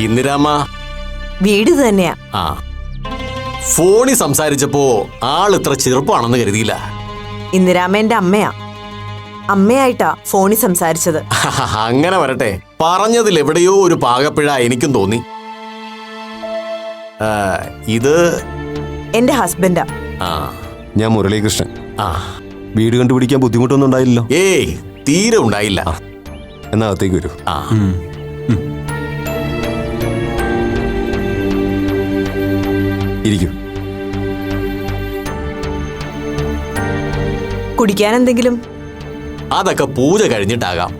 ഇന്ദിരാമ്മ വീട് തന്നെയാ. ആ, ഫോണിൽ സംസാരിച്ചപ്പോ ആൾ ഇത്ര ചെറുപ്പാണെന്ന് കരുതിയില്ല. ഇന്ദിരാമ്മ അമ്മയാ. അമ്മയായിട്ടാ ഫോണിൽ സംസാരിച്ചത്. അങ്ങനെ വരട്ടെ, പറഞ്ഞതിൽ എവിടെയോ ഒരു പാകപ്പിഴ എനിക്കും തോന്നി. ഇത് എന്റെ ഹസ്ബൻഡാ. ഞാൻ മുരളീകൃഷ്ണൻ. ആ, വീട് കണ്ടുപിടിക്കാൻ ബുദ്ധിമുട്ടൊന്നും ഉണ്ടായില്ലല്ലോ? ഏയ്, തീരെ ഉണ്ടായില്ല. എന്നാ അകത്തേക്ക് വരൂ. ഇരിക്കൂ. കുടിക്കാൻ എന്തെങ്കിലും? അതൊക്കെ പൂജ കഴിഞ്ഞിട്ടാകാം.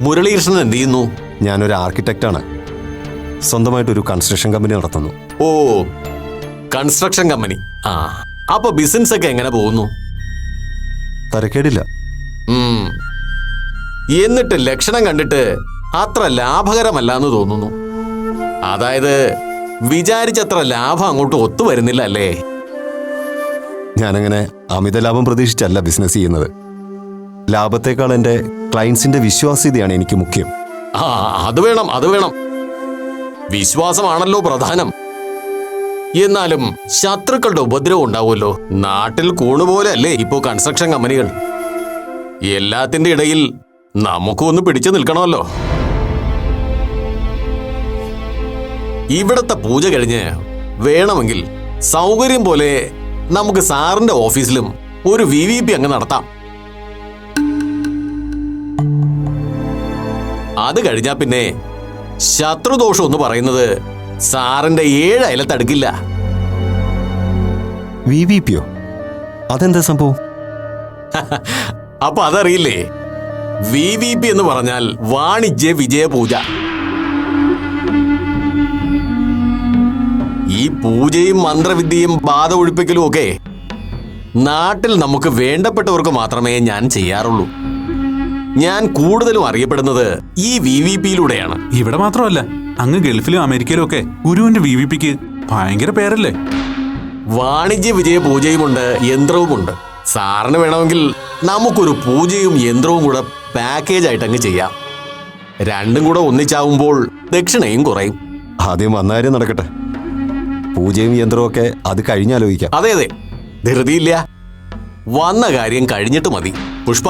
മുരളീകൃഷ്ണൻ എന്ത് ചെയ്യുന്നു? ഞാനൊരു ആർക്കിടെക്റ്റാണ്. സ്വന്തമായിട്ടൊരു കൺസ്ട്രക്ഷൻ കമ്പനി നടത്തുന്നു. ഓ, കൺസ്ട്രക്ഷൻ കമ്പനി. അപ്പൊ ബിസിനസ് ഒക്കെ എങ്ങനെ പോകുന്നു? തരക്കേടില്ല. എന്നിട്ട് ലക്ഷണം കണ്ടിട്ട് അത്ര ലാഭകരമല്ല എന്ന് തോന്നുന്നു. അതായത് വിചാരിച്ചത്ര ലാഭം അങ്ങോട്ട് ഒത്തുവരുന്നില്ല അല്ലേ? ഞാനങ്ങനെ അമിത ലാഭം പ്രതീക്ഷിച്ചല്ല ബിസിനസ് ചെയ്യുന്നത്. ലാഭത്തെക്കാൾ എൻ്റെ ക്ലയൻസിന്റെ വിശ്വാസ്യതയാണ് എനിക്ക് മുഖ്യം. അത് വേണം, അത് വേണം. വിശ്വാസമാണല്ലോ പ്രധാനം. എന്നാലും ശത്രുക്കളുടെ ഉപദ്രവം ഉണ്ടാവുമല്ലോ. നാട്ടിൽ കൂണുപോലെ അല്ലേ ഇപ്പോ കൺസ്ട്രക്ഷൻ കമ്പനികൾ. എല്ലാത്തിന്റെ ഇടയിൽ നമുക്കും ഒന്ന് പിടിച്ചു നിൽക്കണമല്ലോ. ഇവിടത്തെ പൂജ കഴിഞ്ഞ് വേണമെങ്കിൽ സൗകര്യം പോലെ നമുക്ക് സാറിന്റെ ഓഫീസിലും ഒരു VVP അങ്ങ് നടത്താം. അത് കഴിഞ്ഞാ പിന്നെ ശത്രുദോഷം എന്ന് പറയുന്നത് സാറിന്റെ 7 അയലത്തടുക്കില്ല. VVPയോ? അതെന്താ സംഭവം? അപ്പൊ അതറിയില്ലേ? VVP എന്ന് പറഞ്ഞാൽ വാണിജ്യ വിജയ പൂജ. ഈ പൂജയും മന്ത്രവിദ്യയും ബാധ ഒഴിപ്പിക്കലും ഒക്കെ നാട്ടിൽ നമുക്ക് വേണ്ടപ്പെട്ടവർക്ക് മാത്രമേ ഞാൻ ചെയ്യാറുള്ളൂ. ഞാൻ കൂടുതലും അറിയപ്പെടുന്നത് ഈ VVPയിലൂടെയാണ്. ഇവിടെ മാത്രമല്ല, അങ്ങ് ഗൾഫിലും അമേരിക്കയിലും ഒക്കെ ഗുരുവിന്റെ VVPക്ക് ഭയങ്കര പേരല്ലേ? വാണിജ്യ വിജയ പൂജയുമുണ്ട്, യന്ത്രവുമുണ്ട്. സാറിന് വേണമെങ്കിൽ നമുക്കൊരു പൂജയും യന്ത്രവും കൂടെ പാക്കേജ് ആയിട്ട് അങ്ങ് ചെയ്യാം. രണ്ടും കൂടെ ഒന്നിച്ചാവുമ്പോൾ ദക്ഷിണയും കുറയും. ആദ്യം വന്ന കാര്യം നടക്കട്ടെ. പൂജയും യന്ത്രവും ഒക്കെ അത് കഴിഞ്ഞാലോചിക്കാം. അതെ അതെ, ധൃതിയില്ല. വന്ന കാര്യം കഴിഞ്ഞിട്ട് മതി. പുഷ്പ,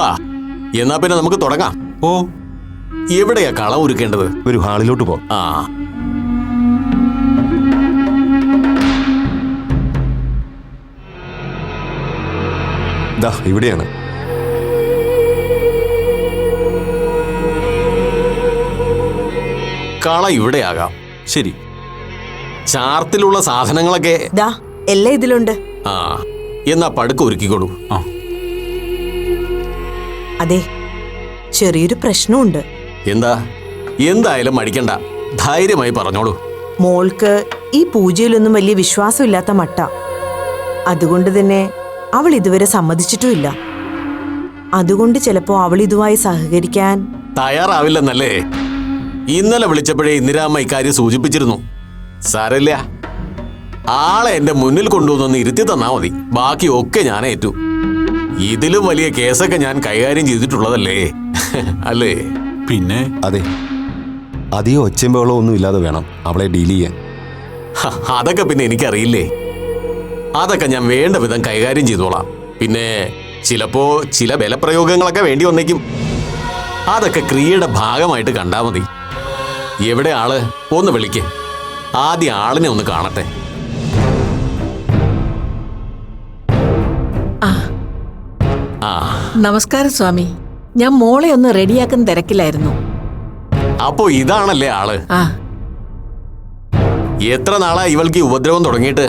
എന്നാ പിന്നെ നമുക്ക് തുടങ്ങാം. ഓ, എവിടെയാ കളം ഒരുക്കേണ്ടത്? ഒരു ഹാളിലോട്ട് പോ. ദാ ഇവിടെയാണ്. കള ഇവിടെയാകാം. ശരി. ചാർത്തിലുള്ള സാധനങ്ങളൊക്കെ ദാ എല്ലാം ഇതിലുണ്ട്. എന്നാ പടുക്ക ഒരുക്കിക്കോളൂ. അതെ, ചെറിയൊരു പ്രശ്നമുണ്ട്. എന്താ? എന്തായാലും മടിക്കണ്ട, ധൈര്യമായി പറഞ്ഞോളൂ. മോൾക്ക് ഈ പൂജയിലൊന്നും വലിയ വിശ്വാസമില്ലാത്ത മട്ട. അതുകൊണ്ട് തന്നെ അവൾ ഇതുവരെ സമ്മതിച്ചിട്ടുമില്ല. അതുകൊണ്ട് ചിലപ്പോ അവൾ ഇതുമായി സഹകരിക്കാൻ തയ്യാറാവില്ലെന്നല്ലേ? ഇന്നലെ വിളിച്ചപ്പോഴേ ഇന്ദിരാമ്മ ഇക്കാര്യം സൂചിപ്പിച്ചിരുന്നു. സാരമില്ല, ആളെ എന്റെ മുന്നിൽ കൊണ്ടുവന്നൊന്ന് ഇരുത്തി തന്നാ മതി. ബാക്കിയൊക്കെ ഞാൻ ഏറ്റു. ഇതിലും വലിയ കേസൊക്കെ ഞാൻ കൈകാര്യം ചെയ്തിട്ടുള്ളതല്ലേ, അല്ലേ? പിന്നെ അതെ, അധികം ഒച്ചയും ബഹളവും ഒന്നും ഇല്ലാതെ വേണം അവളെ ഡീൽ ചെയ്യാൻ. അതൊക്കെ പിന്നെ എനിക്കറിയില്ലേ. അതൊക്കെ ഞാൻ വേണ്ട വിധം കൈകാര്യം ചെയ്തോളാം. പിന്നെ ചിലപ്പോ ചില ബലപ്രയോഗങ്ങളൊക്കെ വേണ്ടി വന്നേക്കും. അതൊക്കെ ക്രിയയുടെ ഭാഗമായിട്ട് കണ്ടാ മതി. എവിടെ ആള്? ഒന്ന് വിളിക്ക്. ആദ്യം ആളിനെ ഒന്ന് കാണട്ടെ. നമസ്കാരം സ്വാമി. ഞാൻ മോളെ ഒന്ന് റെഡിയാക്കുന്ന തിരക്കിലായിരുന്നു. അപ്പോ ഇതാണല്ലേ ആള്? എത്ര നാളാ ഇവൾക്ക് ഈ ഉപദ്രവം തുടങ്ങിയിട്ട്?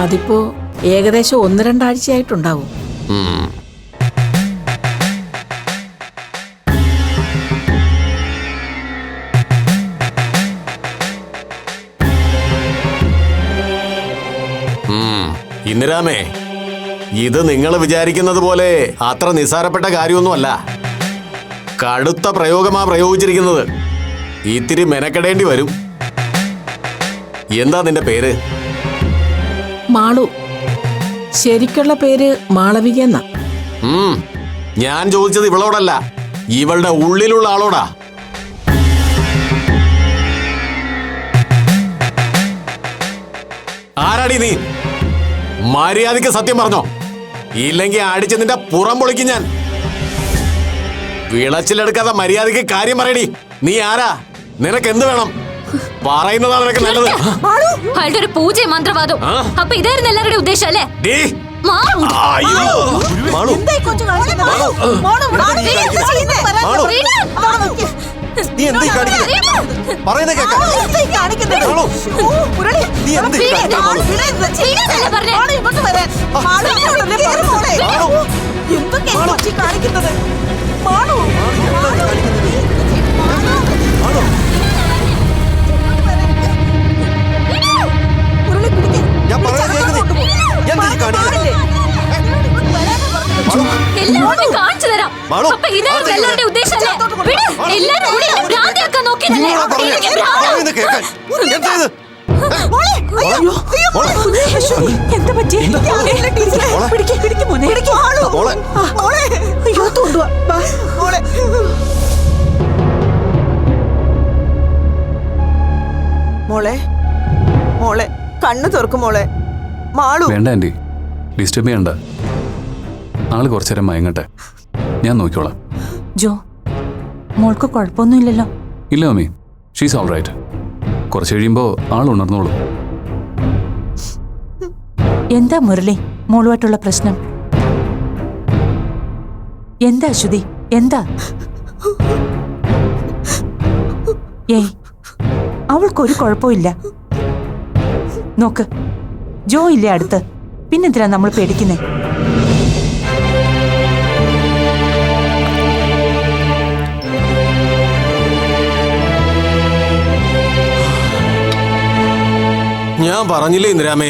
അതിപ്പോ ഏകദേശം 1-2 ആഴ്ചയായിട്ടുണ്ടാവും. ഇന്ദിരാമേ, ഇത് നിങ്ങൾ വിചാരിക്കുന്നത് പോലെ അത്ര നിസ്സാരപ്പെട്ട കാര്യമൊന്നുമല്ല. കടുത്ത പ്രയോഗമാ പ്രയോഗിച്ചിരിക്കുന്നത്. ഇത്തിരി മെനക്കെടേണ്ടി വരും. എന്താ നിന്റെ പേര്? മാളു. ശരിക്കുള്ള പേര് മാളവിക എന്നാ. ഞാൻ ചോദിച്ചത് ഇവളോടല്ല, ഇവളുടെ ഉള്ളിലുള്ള ആളോടാ. ആരാടി നീ? മര്യാദയ്ക്ക് സത്യം പറഞ്ഞോ, ഇല്ലെങ്കിൽ അടിച്ച് നിന്റെ പുറം പൊളിക്കും ഞാൻ. വിളച്ചിലെടുക്കാതെ മര്യാദയ്ക്ക് കാര്യം പറയടി. നീ ആരാ? നിനക്ക് എന്ത് വേണം? പറയുന്നതാണ് നിനക്ക് നല്ലത്. അയാളുടെ ഒരു പൂജയും മന്ത്രവാദവും. അപ്പൊ ഇതായിരുന്നു എല്ലാവരുടെ ഉദ്ദേശം അല്ലേ? ഡീ, മാളു. അയ്യോ. മാളു, നീ എന്താ ഈ കാണിക്കുന്നത്? പറയുന്ന കേൾക്കാം. മാളു, നീ എന്താ ഈ കാണിക്കുന്നത്? മാളു, ചെയ്യരുതല്ലേ പറഞ്ഞേ? ഞാൻ പറയാൻ കേൾക്കുന്നത്. എന്താ ഈ കാണിക്കുന്നത്? എല്ലാവരും കാണിച്ചു തരാം. മാളു, അപ്പൊ ഇതായിരുന്നു എല്ലാവരുടെ ഉദ്ദേശം അല്ലേ? വിട്. എല്ലാവരും കൂടി ഭ്രാന്തിയാക്കാൻ നോക്കിയതല്ലേ? എനിക്ക് ഭ്രാന്ത്. പറയുന്ന കേൾക്കാൻ. എന്താ ഇത്? എന്താ പറ്റി? മോളെ മോളെ കണ്ണു തുറക്കും മോളെ. മാളു. വേണ്ട ആന്റി, ഡിസ്റ്റർബ് ചെയ്യണ്ട. ആള് കുറച്ചേരം മയങ്ങട്ടെ, ഞാൻ നോക്കിക്കോളാം. ജോ, മോൾക്ക് കുഴപ്പമൊന്നുമില്ലല്ലോ? ഇല്ല മമ്മി, ഷീസ് ഓൾ റൈറ്റ്. കുറച്ച് കഴിയുമ്പോൾ ആൾ ഉണർന്നോളൂ. എന്താ മുരളി മോളുമായിട്ടുള്ള പ്രശ്നം? എന്താ അശ്വതി, എന്താ? ഏയ്, അവൾക്കൊരു കുഴപ്പമില്ല. നോക്ക്, ജോ ഇല്ലേ അടുത്ത്, പിന്നെന്തിനാ നമ്മൾ പേടിക്കുന്നേ? ഞാൻ പറഞ്ഞില്ലേ ഇന്ദിരാമേ,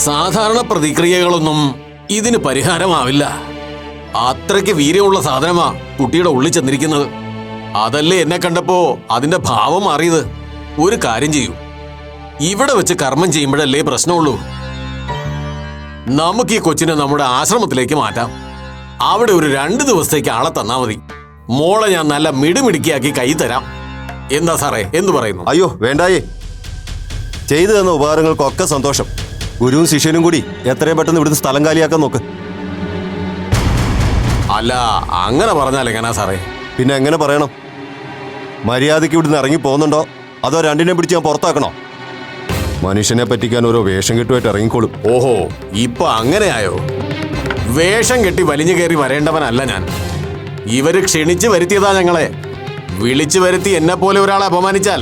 സാധാരണ പ്രതിക്രിയകളൊന്നും ഇതിന് പരിഹാരമാവില്ല. അത്രയ്ക്ക് വീര്യമുള്ള സാധനമാ കുട്ടിയുടെ ഉള്ളിൽ ചെന്നിരിക്കുന്നത്. അതല്ലേ എന്നെ കണ്ടപ്പോ അതിന്റെ ഭാവം മാറിയത്. ഒരു കാര്യം ചെയ്യൂ, ഇവിടെ വെച്ച് കർമ്മം ചെയ്യുമ്പോഴല്ലേ പ്രശ്നമുള്ളൂ. നമുക്ക് ഈ കൊച്ചിനെ നമ്മുടെ ആശ്രമത്തിലേക്ക് മാറ്റാം. അവിടെ ഒരു 2 ദിവസത്തേക്ക് ആളെ തന്നാ മതി. മോളെ ഞാൻ നല്ല മിടുമിടുക്കിയാക്കി കൈ തരാം. എന്താ സാറേ, എന്തു പറയുന്നു? അയ്യോ വേണ്ടായേ, ചെയ്തു തന്ന ഉപകാരങ്ങൾക്കൊക്കെ സന്തോഷം. ഗുരുവും ശിഷ്യനും കൂടി എത്രയും പെട്ടെന്ന് ഇവിടുന്ന് സ്ഥലം കാലിയാക്കാൻ നോക്ക്. അല്ല, അങ്ങനെ പറഞ്ഞാൽ എങ്ങനാ സാറേ? പിന്നെ എങ്ങനെ പറയണം? മര്യാദയ്ക്ക് ഇവിടുന്ന് ഇറങ്ങി പോകുന്നുണ്ടോ അതോ രണ്ടിനെ പിടിച്ച് ഞാൻ പുറത്താക്കണോ? മനുഷ്യനെ പറ്റിക്കാൻ ഓരോ വേഷം കെട്ടുമായിട്ട് ഇറങ്ങിക്കോളും. ഓഹോ, ഇപ്പൊ അങ്ങനെയായോ? വേഷം കെട്ടി വലിഞ്ഞു കയറി വരേണ്ടവനല്ല ഞാൻ. ഇവര് ക്ഷണിച്ചു വരുത്തിയതാ ഞങ്ങളെ. വിളിച്ചു വരുത്തി എന്നെ പോലെ ഒരാളെ അപമാനിച്ചാൽ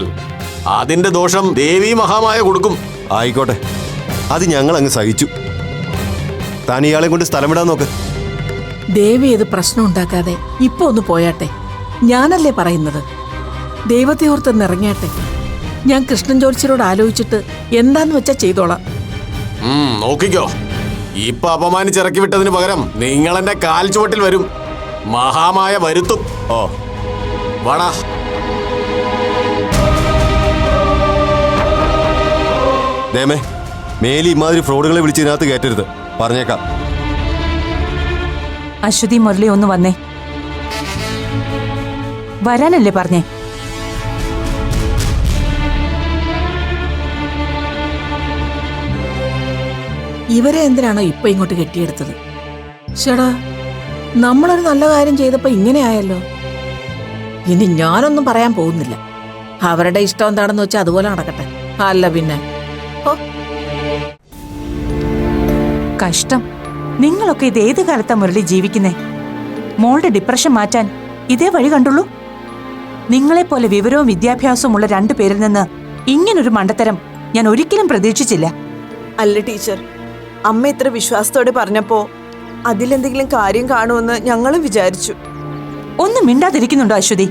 അതിന്റെ ദോഷം ദേവി മഹാമായ കൊടുക്കും. ആയിക്കോട്ടെ, അത് ഞങ്ങൾ അങ്ങ് സഹിച്ചു. താൻ ഇയാളെ കൊണ്ട് സ്ഥലം വിടാൻ നോക്ക്. ദേവി ഇത് പ്രശ്നം ഉണ്ടാക്കാതെ ഇപ്പൊ ഒന്ന് പോയാട്ടെ. ഞാനല്ലേ പറയുന്നത്, ദൈവത്തെ ഓർത്തൊന്ന് ഇറങ്ങിയാട്ടെ. ഞാൻ കൃഷ്ണൻ ജോത്സ്യരോട് ആലോചിച്ചിട്ട് എന്താന്ന് വെച്ചാ ചെയ്തോളാം. നോക്കിക്കോ, ഇപ്പൊ അപമാനിച്ചിറക്കി വിട്ടതിന് പകരം നിങ്ങൾ എന്റെ കാൽ ചുവട്ടിൽ വരും. മഹാമായ വരുത്തും. ഓ വാടാ. ദേമേ, മേലി ഇമാതിരി ഫ്രോഡുകളെ വിളിച്ച് ഇതിനകത്ത് കയറ്റരുത്, പറഞ്ഞേക്കാം. അശ്വതി, മുരളി ഒന്ന് വന്നേ. വരാനല്ലേ പറഞ്ഞേ? ഇവരെ എന്തിനാണോ ഇപ്പൊ ഇങ്ങോട്ട് കെട്ടിയെടുത്തത്? ചേടാ, നമ്മളൊരു നല്ല കാര്യം ചെയ്തപ്പോ ഇങ്ങനെ ആയല്ലോ. ഇനി ഞാനൊന്നും പറയാൻ പോകുന്നില്ല. അവരുടെ ഇഷ്ടം എന്താണെന്ന് വെച്ചാൽ അതുപോലെ നടക്കട്ടെ. അല്ല പിന്നെ കഷ്ടം. നിങ്ങളൊക്കെ ഇത് ഏത് കാലത്താ മുരളി ജീവിക്കുന്നേ? മോളുടെ ഡിപ്രഷൻ മാറ്റാൻ ഇതേ വഴി കണ്ടുള്ളൂ. നിങ്ങളെപ്പോലെ വിവരവും വിദ്യാഭ്യാസവും ഉള്ള 2 പേരിൽ നിന്ന് ഇങ്ങനൊരു മണ്ടത്തരം ഞാൻ ഒരിക്കലും പ്രതീക്ഷിച്ചില്ല. അല്ല ടീച്ചർ, അമ്മ ഇത്ര വിശ്വാസത്തോടെ പറഞ്ഞപ്പോ അതിലെന്തെങ്കിലും കാര്യം കാണുമെന്ന് ഞങ്ങളും വിചാരിച്ചു. ഒന്നും മിണ്ടാതിരിക്കുന്നുണ്ടോ അശ്വതി?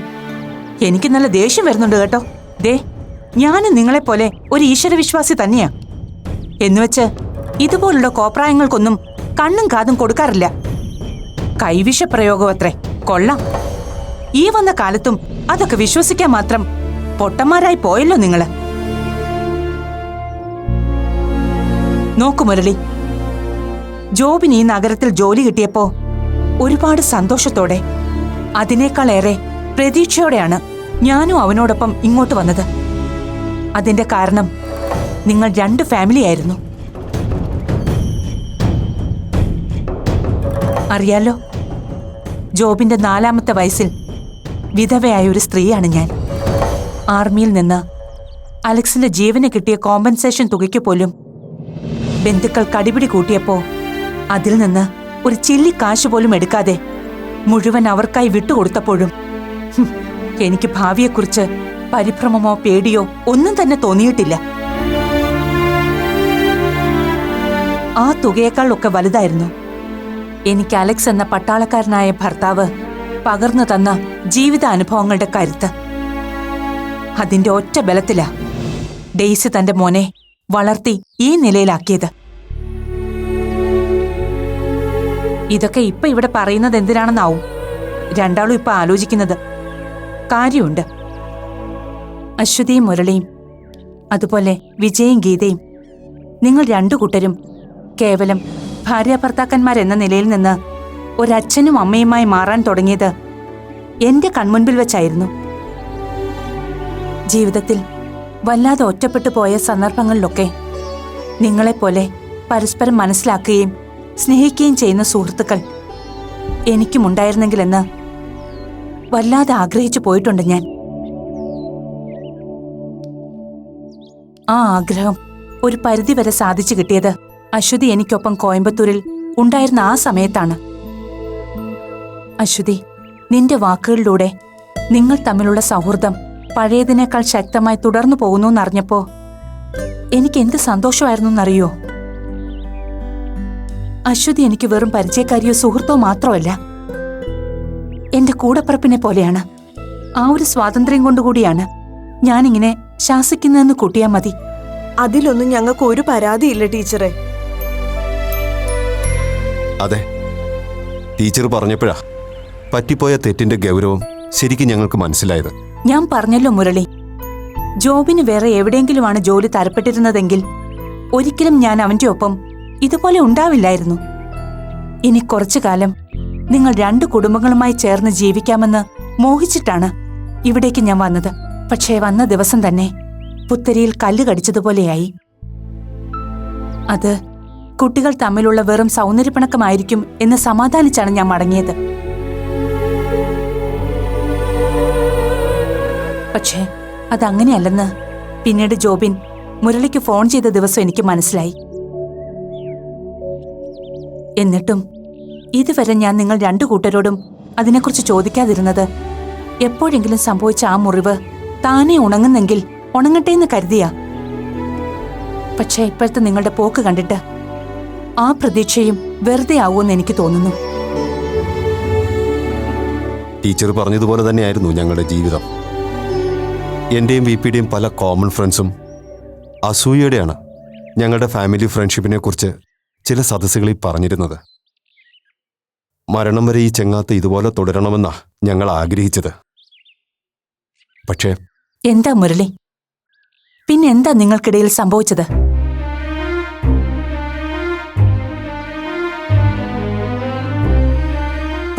എനിക്ക് നല്ല ദേഷ്യം വരുന്നുണ്ട് കേട്ടോ. ദേ, ഞാനും നിങ്ങളെപ്പോലെ ഒരു ഈശ്വരവിശ്വാസി തന്നെയാ. എന്നുവെച്ച് ഇതുപോലുള്ള കോപ്രായങ്ങൾക്കൊന്നും കണ്ണും കാതും കൊടുക്കാറില്ല. കൈവിഷ പ്രയോഗം അത്രേ, കൊള്ളാം. ഈ വന്ന കാലത്തും അതൊക്കെ വിശ്വസിക്കാൻ മാത്രം പൊട്ടന്മാരായി പോയല്ലോ നിങ്ങള്. നോക്കു മുരളി, ജോബിന് ഈ നഗരത്തിൽ ജോലി കിട്ടിയപ്പോ ഒരുപാട് സന്തോഷത്തോടെ, അതിനേക്കാളേറെ പ്രതീക്ഷയോടെയാണ് ഞാനും അവനോടൊപ്പം ഇങ്ങോട്ട് വന്നത്. അതിന്റെ കാരണം നിങ്ങൾ രണ്ട് ഫാമിലി ആയിരുന്നു. അറിയാലോ, ജോബിന്റെ 4ാമത്തെ വയസ്സിൽ വിധവയായ ഒരു സ്ത്രീയാണ് ഞാൻ. ആർമിയിൽ നിന്ന് അലക്സിന്റെ ജീവന് കിട്ടിയ കോമ്പൻസേഷൻ തുകയ്ക്ക് പോലും ബന്ധുക്കൾ കടിപിടി കൂട്ടിയപ്പോ അതിൽ നിന്ന് ഒരു ചില്ലി കാശ് പോലും എടുക്കാതെ മുഴുവൻ അവർക്കായി വിട്ടുകൊടുത്തപ്പോഴും എനിക്ക് ഭാവിയെക്കുറിച്ച് പരിഭ്രമമോ പേടിയോ ഒന്നും തന്നെ തോന്നിയിട്ടില്ല. ആ തുകയേക്കാളൊക്കെ വലുതായിരുന്നു എനിക്ക് അലക്സ് എന്ന പട്ടാളക്കാരനായ ഭർത്താവ് പകർന്നു തന്ന ജീവിതാനുഭവങ്ങളുടെ കരുത്ത്. അതിന്റെ ഒറ്റ ബലത്തിലാ ഡെയ്സി തന്റെ മോനെ വളർത്തി ഈ നിലയിലാക്കിയത്. ഇതൊക്കെ ഇപ്പൊ ഇവിടെ പറയുന്നത് എന്തിനാണെന്നാവും രണ്ടാളും ഇപ്പൊ ആലോചിക്കുന്നത്. കാര്യമുണ്ട്. അശ്വതിയും മുരളിയും അതുപോലെ വിജയും ഗീതയും, നിങ്ങൾ രണ്ടു കൂട്ടരും കേവലം ഭാര്യാഭർത്താക്കന്മാരെന്ന നിലയിൽ നിന്ന് ഒരച്ഛനും അമ്മയുമായി മാറാൻ തുടങ്ങിയത് എന്റെ കൺമുൻപിൽ വെച്ചായിരുന്നു. ജീവിതത്തിൽ വല്ലാതെ ഒറ്റപ്പെട്ടു പോയ സന്ദർഭങ്ങളിലൊക്കെ നിങ്ങളെപ്പോലെ പരസ്പരം മനസ്സിലാക്കുകയും സ്നേഹിക്കുകയും ചെയ്യുന്ന സുഹൃത്തുക്കൾ എനിക്കുമുണ്ടായിരുന്നെങ്കിലെന്ന് വല്ലാതെ ആഗ്രഹിച്ചു പോയിട്ടുണ്ട് ഞാൻ. ആ ആഗ്രഹം ഒരു പരിധിവരെ സാധിച്ചു കിട്ടിയത് അശ്വതി എനിക്കൊപ്പം കോയമ്പത്തൂരിൽ ഉണ്ടായിരുന്ന ആ സമയത്താണ്. അശ്വതി, നിന്റെ വാക്കുകളിലൂടെ നിങ്ങൾ തമ്മിലുള്ള സൗഹൃദം പഴയതിനേക്കാൾ ശക്തമായി തുടർന്നു പോകുന്നു എന്നറിഞ്ഞപ്പോ എനിക്ക് എന്ത് സന്തോഷമായിരുന്നു എന്നറിയോ? അശ്വതി എനിക്ക് വെറും പരിചയക്കാരിയോ സുഹൃത്തോ മാത്രമല്ല, എന്റെ കൂടപ്പിറപ്പിനെ പോലെയാണ്. ആ ഒരു സ്വാതന്ത്ര്യം കൊണ്ടുകൂടിയാണ് ഞാനിങ്ങനെ ശാസിക്കുന്നതെന്ന് കൂട്ടിയാ മതി. അതിലൊന്നും ഞങ്ങൾക്ക് ഒരു പരാതിയില്ല ടീച്ചറെ. അതെ, ടീച്ചർ പറഞ്ഞപ്പോഴാ പറ്റിപ്പോയ തെറ്റിന്റെ ഗൗരവം ശരിക്കും ഞങ്ങൾക്ക് മനസ്സിലായത്. ഞാൻ പറഞ്ഞല്ലോ മുരളി, ജോബിന് വേറെ എവിടെയെങ്കിലുമാണ് ജോലി തരപ്പെട്ടിരുന്നതെങ്കിൽ ഒരിക്കലും ഞാൻ അവന്റെ ഒപ്പം ഇതുപോലെ ഉണ്ടാവില്ലായിരുന്നു. ഇനി കുറച്ചു കാലം നിങ്ങൾ രണ്ടു കുടുംബങ്ങളുമായി ചേർന്ന് ജീവിക്കാമെന്ന് മോഹിച്ചിട്ടാണ് ഇവിടേക്ക് ഞാൻ വന്നത്. പക്ഷേ വന്ന ദിവസം തന്നെ പുത്തരിയിൽ കല്ല് കടിച്ചതുപോലെയായി. അത് കുട്ടികൾ തമ്മിലുള്ള വെറും സൗന്ദര്യപ്പിണക്കമായിരിക്കും എന്ന് സമാധാനിച്ചാണ് ഞാൻ മടങ്ങിയത്. പക്ഷേ അതങ്ങനെയല്ലെന്ന് പിന്നീട് ജോബിൻ മുരളിക്ക് ഫോൺ ചെയ്ത ദിവസം എനിക്ക് മനസ്സിലായി. എന്നിട്ടും ഇതുവരെ ഞാൻ നിങ്ങൾ രണ്ടു കൂട്ടരോടും അതിനെക്കുറിച്ച് ചോദിക്കാതിരുന്നത് എപ്പോഴെങ്കിലും സംഭവിച്ച ആ മുറിവ് താനേ ഉണങ്ങുന്നെങ്കിൽ ഉണങ്ങട്ടെ എന്ന് കരുതിയാ. പക്ഷേ ഇപ്പോഴത്തെ നിങ്ങളുടെ പോക്ക് കണ്ടിട്ട് ആ പ്രതീക്ഷയും വെറുതെ ആവുമെന്ന് എനിക്ക് തോന്നുന്നു. ടീച്ചർ പറഞ്ഞതുപോലെ തന്നെയായിരുന്നു ഞങ്ങളുടെ ജീവിതം. എന്റെയും വിപിയുടെയും പല കോമൺ ഫ്രണ്ട്സും അസൂയയോടെയാണ് ഞങ്ങളുടെ ഫാമിലി ഫ്രണ്ട്ഷിപ്പിനെ കുറിച്ച് ചില സദസ്സുകളിൽ പറഞ്ഞിരുന്നത്. മരണം വരെ ഈ ചെങ്ങാത്ത ഇതുപോലെ തുടരണമെന്നാ ഞങ്ങൾ ആഗ്രഹിച്ചത്. പക്ഷേ എന്താ മുരളി, പിന്നെന്താ നിങ്ങൾക്കിടയിൽ സംഭവിച്ചത്?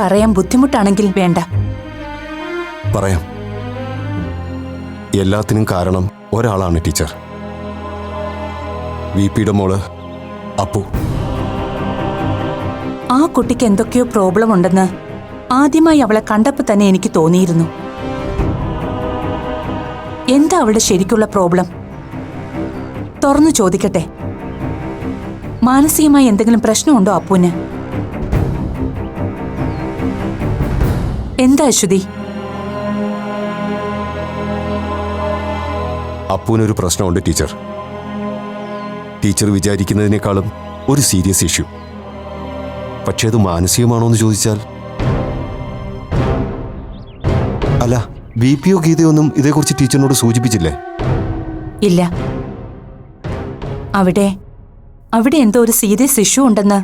പറയാൻ ബുദ്ധിമുട്ടാണെങ്കിൽ വേണ്ട. പറയാം. എല്ലാത്തിനും കാരണം ഒരാളാണ് ടീച്ചർ. വിപിയുടെ മോള് അപ്പു. ആ കുട്ടിക്ക് എന്തൊക്കെയോ പ്രോബ്ലം ഉണ്ടെന്ന് ആദ്യമായി അവളെ കണ്ടപ്പോൾ തന്നെ എനിക്ക് തോന്നിയിരുന്നു. എന്താ അവളുടെ ശരിക്കുള്ള പ്രോബ്ലം? തുറന്നു ചോദിക്കട്ടെ. മാനസികമായി എന്തെങ്കിലും പ്രശ്നമുണ്ടോ അപ്പുവിന്? എന്താ അശ്വതി? അപ്പുവിനൊരു പ്രശ്നമുണ്ട് ടീച്ചർ. ടീച്ചർ വിചാരിക്കുന്നതിനേക്കാളും ഒരു സീരിയസ് ഇഷ്യൂ. പക്ഷേ അത് മാനസികമാണോ എന്ന് ചോദിച്ചാൽ അല്ല. വിപിയോ ഗീതയൊന്നും ഇതേക്കുറിച്ച് ടീച്ചറിനോട് സൂചിപ്പിച്ചില്ലേ? ഇല്ല. അവിടെ എന്തോ ഒരു സീരിയസ് ഇഷ്യൂ ഉണ്ടെന്ന്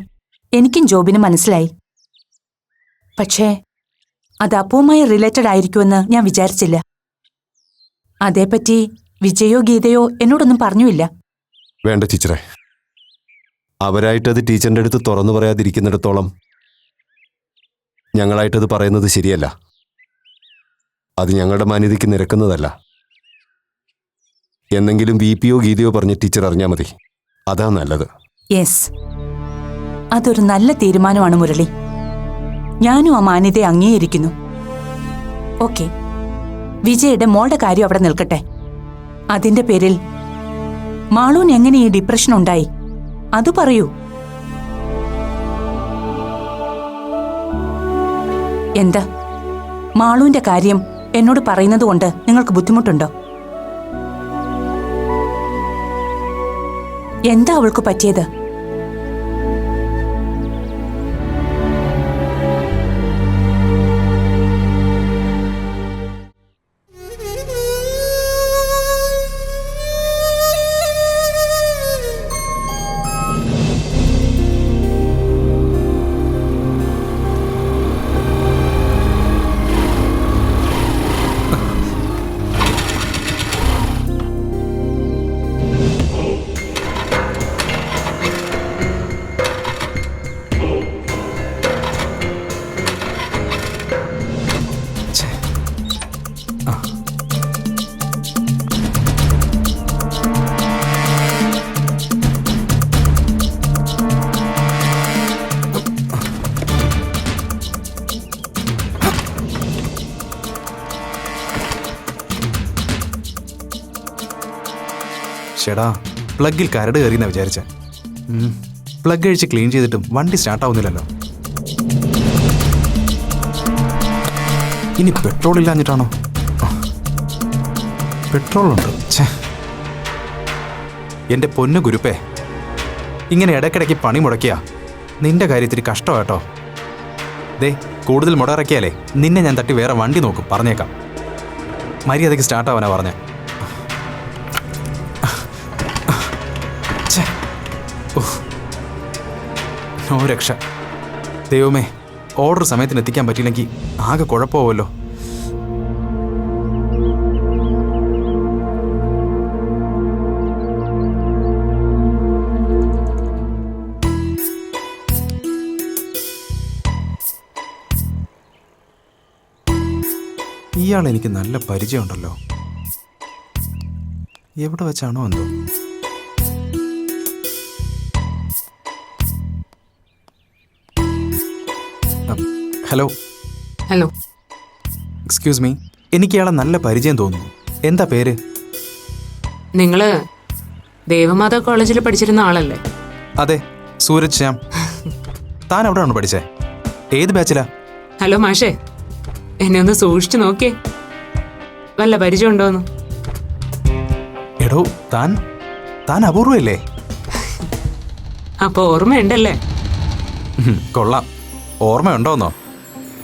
എനിക്കും ജോബിനും മനസ്സിലായി. പക്ഷേ അത് അപ്പുവുമായി റിലേറ്റഡ് ആയിരിക്കുമെന്ന് ഞാൻ വിചാരിച്ചില്ല. അതേപ്പറ്റി വിജയോ ഗീതയോ എന്നോടൊന്നും പറഞ്ഞുമില്ല. വേണ്ട ടീച്ചറെ, അവരായിട്ടത് ടീച്ചറിൻ്റെ അടുത്ത് തുറന്നു പറയാതിരിക്കുന്നിടത്തോളം ഞങ്ങളായിട്ടത് പറയുന്നത് ശരിയല്ല. അത് ഞങ്ങളുടെ മാന്യതയ്ക്ക് നിരക്കുന്നതല്ല. എന്നെങ്കിലും VP-യോ ഗീതയോ പറഞ്ഞ് ടീച്ചർ അറിഞ്ഞാൽ മതി. അതാ നല്ലത്. യെസ്, അതൊരു നല്ല തീരുമാനമാണ് മുരളി. ഞാനും ആ മാന്യതയെ അംഗീകരിക്കുന്നു. ഓക്കെ, വിജയുടെ മോളുടെ കാര്യം അവിടെ നിൽക്കട്ടെ. അതിന്റെ പേരിൽ മാളൂന് എങ്ങനെ ഈ ഡിപ്രഷൻ ഉണ്ടായി അത് പറയൂ. എന്താ മാളൂന്റെ കാര്യം എന്നോട് പറയുന്നത് കൊണ്ട് നിങ്ങൾക്ക് ബുദ്ധിമുട്ടുണ്ടോ? എന്താ അവൾക്ക് പറ്റിയത്? ചേടാ, പ്ലഗിൽ കരട് കയറിയെന്നാ വിചാരിച്ച. പ്ലഗ് അഴിച്ച് ക്ലീൻ ചെയ്തിട്ടും വണ്ടി സ്റ്റാർട്ടാവുന്നില്ലല്ലോ. ഇനി പെട്രോൾ ഇല്ലാഞ്ഞിട്ടാണോ? പെട്രോളുണ്ട്. എൻ്റെ പൊന്നു ഗുരുപ്പേ, ഇങ്ങനെ ഇടയ്ക്കിടയ്ക്ക് പണി മുടക്കിയ നിന്റെ കാര്യത്തിൽ കഷ്ടം കേട്ടോ. ദേ, കൂടുതൽ മുടക്കിയാലേ നിന്നെ ഞാൻ തട്ടി വേറെ വണ്ടി നോക്കും, പറഞ്ഞേക്കാം. മര്യാദയ്ക്ക് സ്റ്റാർട്ടാവാനാ പറഞ്ഞേ. നോ രക്ഷ. ദൈവമേ, ഓർഡർ സമയത്തിന് എത്തിക്കാൻ പറ്റിയില്ലെങ്കിൽ ആകെ കുഴപ്പമാവുമല്ലോ. ഇയാൾ എനിക്ക് നല്ല പരിചയമുണ്ടല്ലോ. എവിടെ വെച്ചാണോ എന്തോ. ഹലോ. ഹലോ, എക്സ്ക്യൂസ് മീ, എനിക്ക് ഇയാളെ നല്ല പരിചയം തോന്നുന്നു. എന്താ പേര്? നിങ്ങള് ദേവമാതാ കോളേജിൽ പഠിച്ചിരുന്ന ആളല്ലേ? അതെ, സൂരജ് ശ്യാം. താൻ എവിടെയാണ് പഠിച്ചേ? ഏത് ബാച്ചിലാ? ഹലോ മാഷേ, എന്നെ ഒന്ന് സൂക്ഷിച്ചു നോക്കിയേ, വല്ല പരിചയം ഉണ്ടോന്ന്. എടോ, താൻ അപൂർവല്ലേ? അപ്പൊ ഓർമ്മയുണ്ടല്ലേ? കൊള്ളാം. ഓർമ്മയുണ്ടോന്നോ?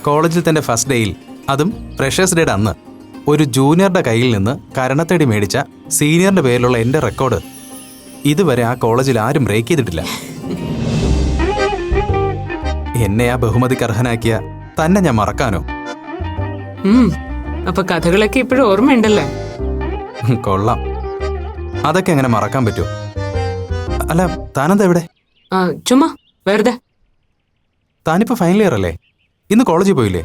കോളേജിൽ തന്റെ ഫസ്റ്റ് ഡേയിൽ, അതും ഫ്രഷേഴ്സ് ഡേയുടെ അന്ന്, ഒരു ജൂനിയറുടെ കയ്യിൽ നിന്ന് കരണത്തേടി മേടിച്ച സീനിയറിന്റെ പേരിലുള്ള എൻ്റെ റെക്കോർഡ് ഇതുവരെ ആ കോളേജിൽ ആരും ബ്രേക്ക് ചെയ്തിട്ടില്ല. എന്നെ ആ ബഹുമതിക്ക് അർഹനാക്കിയ തന്നെ ഞാൻ മറക്കാനോ? അപ്പൊ കഥകളൊക്കെ ഇപ്പോഴും ഓർമ്മയുണ്ടല്ലേ? കൊള്ളാം. അതൊക്കെ എങ്ങനെ മറക്കാൻ പറ്റുമോ? അല്ല, താനെന്താ ഇവിടെ? ചുമ്മാ വെറുതെ. താനിപ്പോ ഫൈനൽ ഇയർ അല്ലേ? ഇന്ന് കോളേജിൽ പോയില്ലേ?